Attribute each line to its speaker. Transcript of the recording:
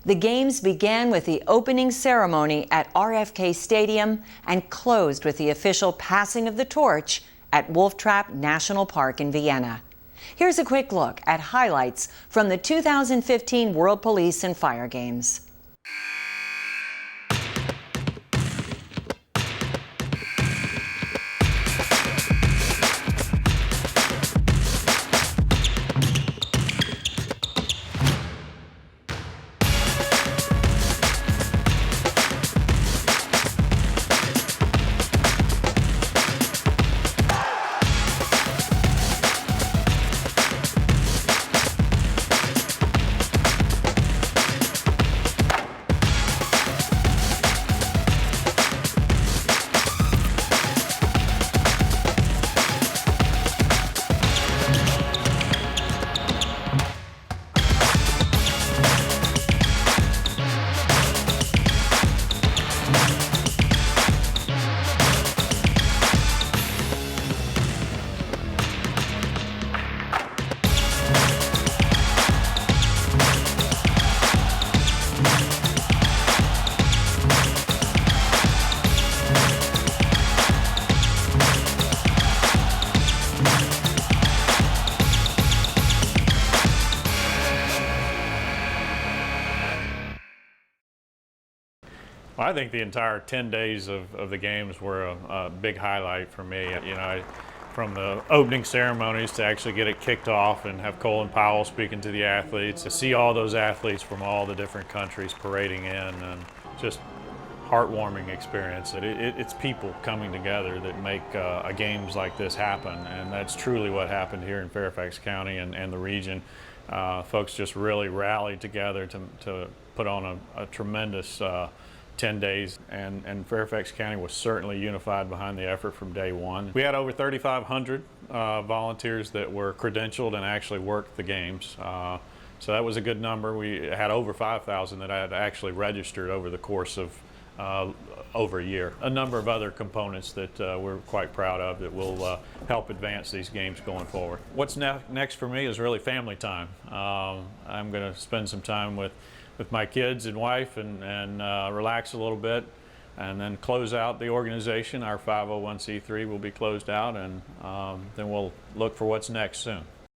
Speaker 1: The games began with the opening ceremony at RFK Stadium and closed with the official passing of the torch at Wolf Trap National Park in Vienna. Here's a quick look at highlights from the 2015 World Police and Fire Games.
Speaker 2: Well, I think the entire 10 days of the games were a big highlight for me. You know, from the opening ceremonies to actually get it kicked off and have Colin Powell speaking to the athletes, to see all those athletes from all the different countries parading in, and just heartwarming experience. It's people coming together that make games like this happen, and that's truly what happened here in Fairfax County and the region. Folks just really rallied together to put on a tremendous 10 days, and Fairfax County was certainly unified behind the effort from day one. We had over 3,500 volunteers that were credentialed and actually worked the games. So that was a good number. We had over 5,000 that had actually registered over the course of over a year. A number of other components that we're quite proud of that will help advance these games going forward. What's next for me is really family time. I'm going to spend some time with my kids and wife and relax a little bit, and then close out the organization. Our 501c3 will be closed out, and then we'll look for what's next soon.